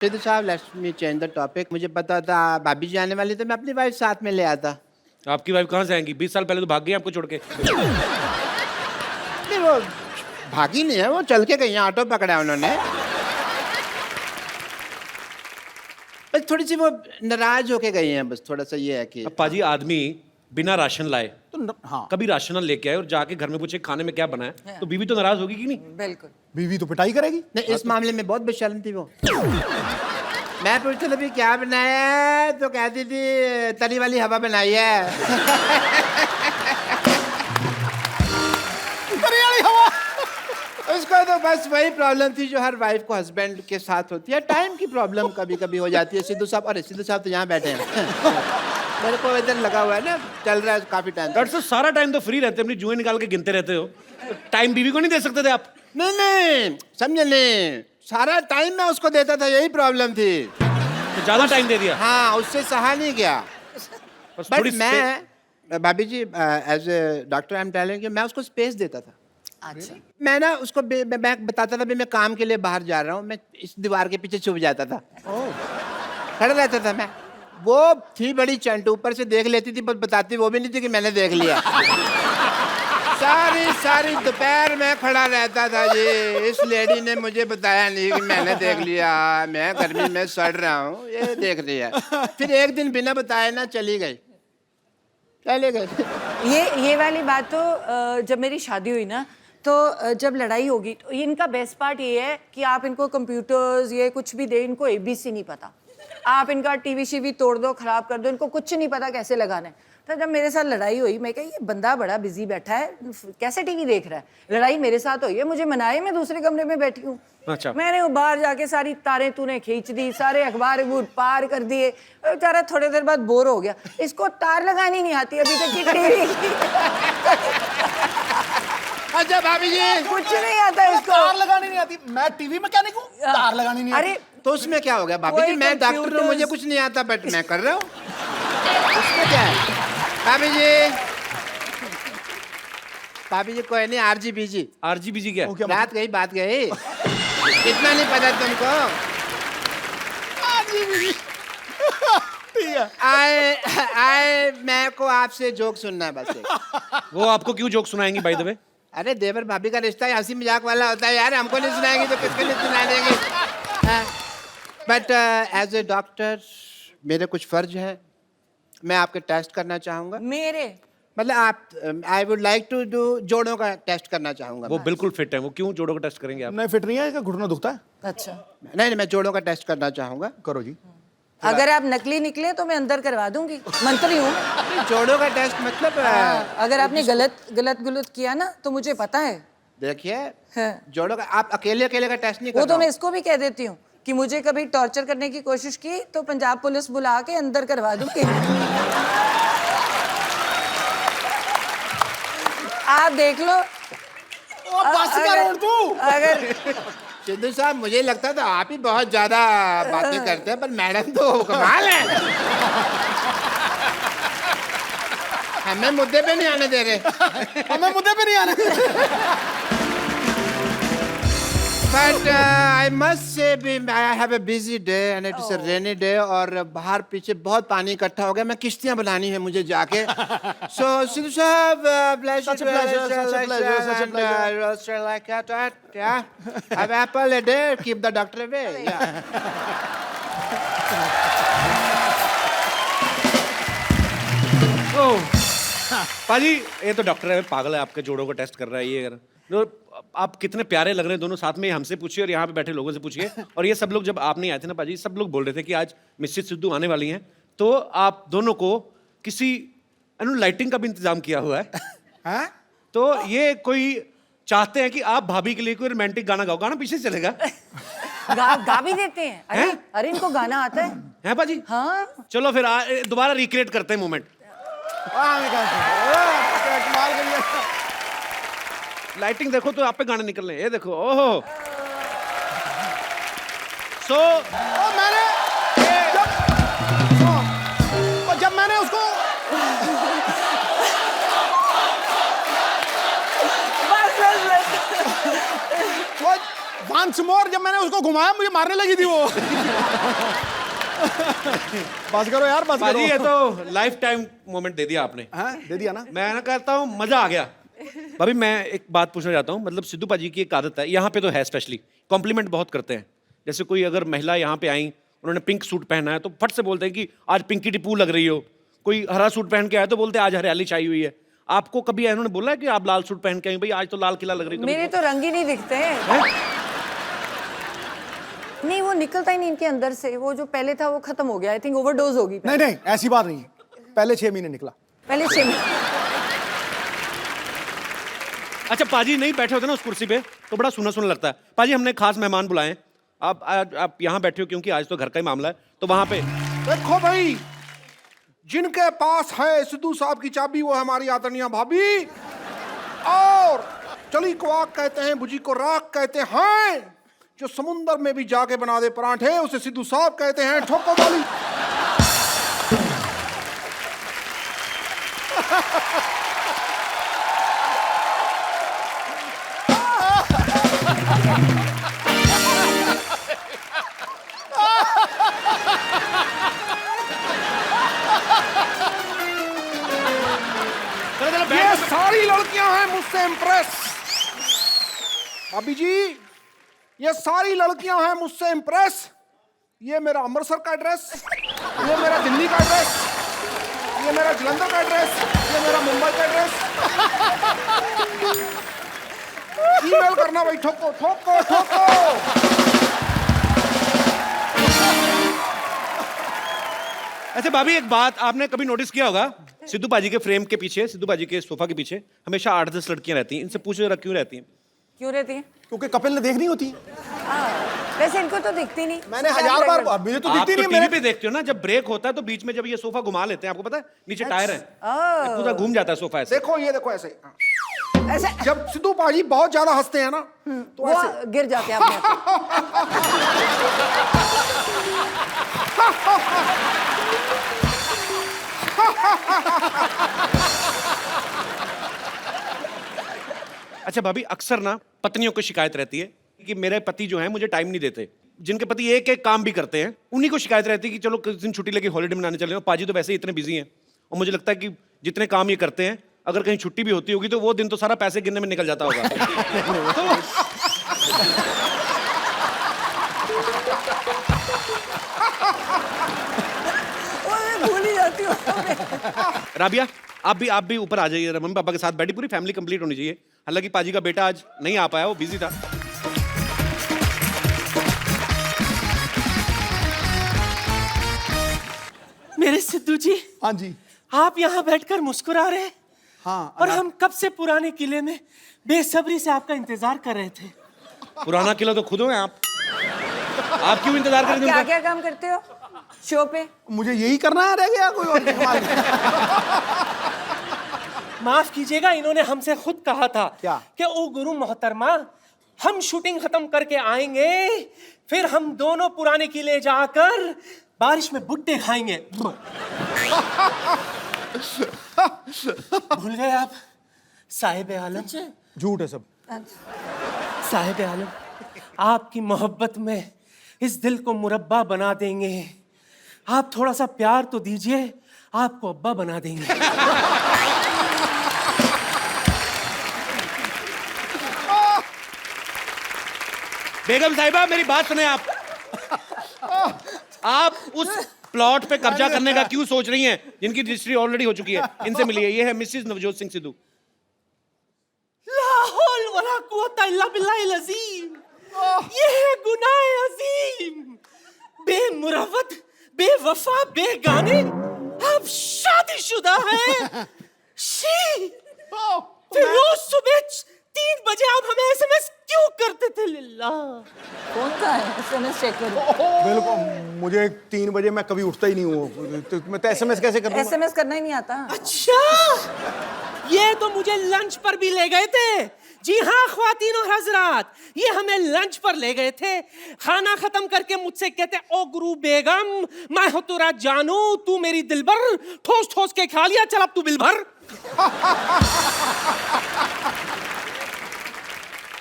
सिद्धू साहब, let's me change the topic. मुझे पता था भाभी जी आने वाली, तो मैं अपनी वाइफ साथ में ले आता। आपकी वाइफ कहाँ से आएंगी? 20 साल पहले तो भाग गई आपको छोड़ के। नहीं, वो भागी नहीं है, वो चल के गई हैं, ऑटो पकड़ा है उन्होंने। बस थोड़ी सी वो नाराज होके गई हैं, बस थोड़ा सा ये है कि अब पाजी आदमी बिना राशन लाए तो हाँ, कभी राशन ना लेके आए और जाके घर में पूछे खाने में क्या बना है, तो बीवी तो नाराज होगी कि नहीं? बिल्कुल। बीवी तो पिटाई करेगी। नहीं, इस मामले में बहुत बेशर्म थी वो। मैं पूछता था भी क्या बनाया है, तो कहती थी तली वाली हवा बनाई है। तरी वाली हवा। उसको तो बस वही प्रॉब्लम थी जो हर वाइफ को हस्बैंड के साथ होती है, टाइम की प्रॉब्लम कभी कभी हो जाती है। सिद्धू साहब, अरे सिद्धू साहब तो यहाँ बैठे हैं। मेरे को इधर लगा हुआ है ना, चल रहा है काफी टाइम। डॉक्टर साहब सारा टाइम तो फ्री रहते, अपनी जुएं निकाल के गिनते रहते हो, तो टाइम बीवी को नहीं दे सकते थे आप? नहीं नहीं, समझे नहीं, सारा टाइम मैं उसको देता था, यही प्रॉब्लम थी। तो ज्यादा टाइम दे दिया। हाँ, उससे सहा नहीं गया। बस बट थोड़ी मैं भाभी जी, as a doctor I am telling you, मैं उसको स्पेस देता था। अच्छा। मैं ना उसको मैं बताता था भी मैं काम के लिए बाहर जा रहा हूँ, मैं इस दीवार के पीछे छुप जाता था, खड़ा रहता था मैं। वो थी बड़ी चंट, ऊपर से देख लेती थी, पर बताती वो भी नहीं थी कि मैंने देख लिया। सारी सारी दोपहर में खड़ा रहता था जी, इस लेडी ने मुझे बताया नहीं कि मैंने देख लिया, मैं गर्मी में सड़ रहा हूँ, ये देख लिया। फिर एक दिन बिना बताए ना चली गई, चले गए। ये वाली बात तो जब मेरी शादी हुई ना, तो जब लड़ाई होगी तो इनका बेस्ट पार्ट ये है कि आप इनको कंप्यूटर्स ये कुछ भी दे, इनको एबीसी नहीं पता। आप इनका टीवी शीवी तोड़ दो, खराब कर दो, इनको कुछ नहीं पता कैसे लगाना है। तो जब मेरे साथ लड़ाई हुई, मैं कहा ये बंदा बड़ा बिजी बैठा है, कैसे टीवी देख रहा है। लड़ाई मेरे साथ हुई है, मुझे मनाए, मैं दूसरे कमरे में बैठी हूँ। अच्छा। मैंने वो बाहर जाके सारी तारें तूने खींच दी, सारे अखबार पार कर दिए। बेचारा थोड़ी देर बाद बोर हो गया, इसको तार लगानी नहीं आती अभी तक की टीवी। अच्छा भाभी जी, कुछ नहीं आता इसको। तार लगानी नहीं आती। मैं टीवी मैकेनिक हूँ, तार लगानी नहीं आती। अरे तो उसमें क्या हो गया भाभी जी, वही मैं डॉक्टर हूँ, computers- मुझे कुछ नहीं आता, बट मैं कर रहा हूँ, उसमें क्या है? भाभी जी, भाभी जी कोई नहीं, आरजीबीजी। आरजीबीजी क्या है? वो क्या बात गई, बात गई। इतना नहीं पता तुमको? ठीक है। आए मैं को आपसे जोक सुनना है बस एक। वो आपको क्यों जोक सुनाएंगी बाय द वे? अरे देवर भाभी का रिश्ता हंसी मजाक वाला होता है यार, हमको नहीं सुनाएंगी तो किसके लिए सुना देंगे? बट एज ए डॉक्टर मेरे कुछ फर्ज हैं, मैं आपके टेस्ट करना चाहूँगा। मेरे मतलब आप, I would like to do जोड़ों का टेस्ट करना चाहूँगा। वो बिल्कुल फिट है, वो क्यों जोड़ों का टेस्ट करेंगे आप? नहीं फिट नहीं है, इसका घुटना दुखता है। अच्छा, नहीं, मैं जोड़ों का टेस्ट करना चाहूँगा। करो जी। अगर आप नकली निकले तो मैं अंदर करवा दूंगी, मंत्री हूँ। जोड़ों का टेस्ट मतलब अगर आपने गलत किया ना तो मुझे पता है। देखिए, हाँ। जोड़ों का आप अकेले का टेस्ट नहीं वो कर तो मैं इसको भी कह देती हूँ कि मुझे कभी टॉर्चर करने की कोशिश की तो पंजाब पुलिस बुला के अंदर करवा दूंगी। आप देख लो। बस कर तू। अगर सिद्धू साहब, मुझे लगता था आप ही बहुत ज्यादा बातें करते हैं, पर मैडम तो कमाल है। हमें मुद्दे पे नहीं आने दे रहे। हमें मुद्दे पे नहीं आने। But I must say I have a busy day and it is a rainy day, और बाहर पीछे बहुत पानी इकट्ठा हो गया, मैं किश्तियां बनानी है मुझे जाके। सो सिद्धू साहब, Such a pleasure, such a pleasure, such a pleasure. like that, yeah. Have apple a day, keep the doctor away. Yeah. पाजी ये तो डॉक्टर है, पागल है, आपके जोड़ों का टेस्ट कर रहा है ये। तो आप कितने प्यारे लग रहे हैं दोनों साथ में, हमसे पूछिए और यहाँ पे बैठे लोगों से पूछिए। और ये सब लोग जब आप नहीं आए थे ना पाजी, सब लोग बोल रहे थे कि आज मिसेस सिद्धू आने वाली हैं, तो आप दोनों को किसी लाइटिंग का भी इंतजाम किया हुआ है। हैं? तो ये कोई चाहते हैं कि आप भाभी के लिए कोई रोमांटिक गाना गाओ, गाना पीछे से चलेगा। गा भी देते हैं। अरे हैं? अरे इनको गाना आता है। हैं पाजी? हाँ, चलो फिर दोबारा रिक्रिएट करते हैं मोमेंट। कमाल करिए। लाइटिंग देखो तो आप पे गाने निकल रहे हैं, ये देखो, ओहो। सो मैंने जब मैंने उसको बस बस बस। वो 1 वंस मोर, जब मैंने उसको घुमाया मुझे मारने लगी थी वो। बस करो यार, बस पाजी ये करो। तो लाइफ टाइम मोमेंट दे दिया आपने। हाँ, दे दिया ना। मैं ना कहता हूँ मजा आ गया। भाभी मैं एक बात पूछना चाहता हूँ, मतलब सिद्धू पाजी की एक आदत है, यहाँ पे तो है स्पेशली, कॉम्प्लीमेंट बहुत करते हैं। जैसे कोई अगर महिला यहाँ पे आई, उन्होंने पिंक सूट पहना है तो फट से बोलते हैं कि आज पिंकी टिप्पू लग रही हो। कोई हरा सूट पहन के आया तो बोलते हैं आज हरियाली छाई हुई है। आपको कभी इन्होंने बोला है कि आप लाल सूट पहन के आई, भाई आज तो लाल किला लग रही है? मेरे तो रंग ही नहीं दिखते नहीं, वो निकलता ही नहीं इनके अंदर से। वो जो पहले था वो खत्म हो गया। आई थिंक ओवरडोज होगी। नहीं नहीं, ऐसी बात नहीं है, पहले 6 महीने निकला। पहले 6 महीने। अच्छा पाजी नहीं बैठे होते ना उस कुर्सी पे तो बड़ा सुना सुना लगता है। पाजी हमने खास मेहमान बुलाए, आप यहाँ बैठे हो क्योंकि आज तो घर का ही मामला है, तो वहां पे देखो भाई, जिनके पास है सिद्धू साहब की चाबी वो हमारी आदरणीय भाभी, और चली को आग कहते हैं, बुझी को राख कहते हैं। जो समुंदर में भी जाके बना दे परांठे उसे सिद्धू साहब कहते हैं। ठोको वाली ये सारी लड़कियां हैं मुझसे इम्प्रेस। भाभी जी, ये सारी लड़कियां हैं मुझसे इम्प्रेस। ये मेरा अमृतसर का एड्रेस, ये मेरा दिल्ली का एड्रेस, ये मेरा जलंधर का एड्रेस, ये मेरा मुंबई का एड्रेस। ईमेल करना भाई, ठोको ठोको ठोको। अच्छा भाभी एक बात आपने कभी नोटिस किया होगा, सिद्धू पाजी के फ्रेम के पीछे, सिद्धू पाजी के सोफा के पीछे हमेशा 8-10 लड़कियां रहती हैं। इनसे पूछो जरा क्यों रहती हैं? क्यों रहती है? क्योंकि कपिल ने देखनी होती है। वैसे इनको तो दिखती नहीं। मैंने 1000 बार, मुझे तो आप दिखती तो नहीं है। टीवी मेरे पे देखते हो ना, जब ब्रेक होता है तो बीच में जब ये सोफा घुमा लेते हैं, आपको पता है नीचे टायर है, पूरा घूम जाता है सोफा ऐसे। देखो ये देखो ऐसे, ऐसे जब सिद्धू पाजी बहुत ज्यादा हंसते हैं ना तो वो ऐसे गिर जाते हैं अपने आप। अच्छा भाभी अक्सर ना पत्नियों को शिकायत रहती है कि मेरे पति जो है मुझे टाइम नहीं देते। जिनके पति एक एक काम भी करते हैं उन्हीं को शिकायत रहती है कि चलो किस दिन छुट्टी लेके हॉलीडे मनाने चले जाओ। पाजी तो वैसे ही इतने बिजी हैं, और मुझे लगता है कि जितने काम ये करते हैं अगर कहीं छुट्टी भी होती होगी तो वो दिन तो सारा पैसे गिनने में निकल जाता होगा। भूल ही जाती हूँ। राबिया आप भी ऊपर आ जाइए, मम्मी पापा के साथ बैठी, पूरी फैमिली कंप्लीट होनी चाहिए। हालांकि पाजी का बेटा आज नहीं आ पाया, वो बिजी था। मेरे सिद्धू जी, हाँ जी, आप यहाँ बैठकर मुस्कुरा रहे हैं। हाँ। और हम कब से पुराने किले में बेसब्री से आपका इंतजार कर रहे थे। पुराना किला तो खुद हो आप क्यों इंतजार कर रहे क्या थे? क्या काम करते हो शो पे? मुझे यही करना है, रह गया कोई और कमाल नहीं। माफ कीजिएगा, इन्होंने हमसे खुद कहा था क्या? कि ओ गुरु मोहतरमा, हम शूटिंग खत्म करके आएंगे, फिर हम दोनों पुराने किले जाकर बारिश में भुट्टे खाएंगे। भूल गए आप साहिब आलम? झूठ है सब। साहिब आलम, आपकी मोहब्बत में इस दिल को मुरब्बा बना देंगे। आप थोड़ा सा प्यार तो दीजिए, आपको अब्बा बना देंगे। बेगम साहिबा मेरी बात सुने आप उस प्लॉट पे कब्जा करने का क्यों सोच रही हैं जिनकी रजिस्ट्री ऑलरेडी हो चुकी है? इनसे मिलिए, ये है मिसेस नवजोत सिंह सिद्धू। ला हौल वला कुव्वता इल्ला बिल्लाहिल अज़ीम। ये है गुनाह अजीम। बेमुरवत, बेवफा, बेगाने, आप शादीशुदा हैं। शी, फिर रोज सुबह 3 बजे आप हमें एसएमएस क्यों करते थे? लिल्ला कौन सा है एसएमएस चेक करो। बिल्कुल, मुझे 3 बजे मैं कभी उठता ही नहीं हूँ, तो मैं तो एसएमएस कैसे कर दूंगा? एसएमएस करना ही नहीं आता। अच्छा, ये तो मुझे लंच पर भी ले गए थे। जी हाँ ख्वातीन और हजरात, ये हमें लंच पर ले गए थे। खाना खत्म करके मुझसे कहते, ओ गुरु बेगम, मैं हो तेरा जानू, तू मेरी दिलबर, ठोस ठोस के खा लिया, चल अब तू बिल भर।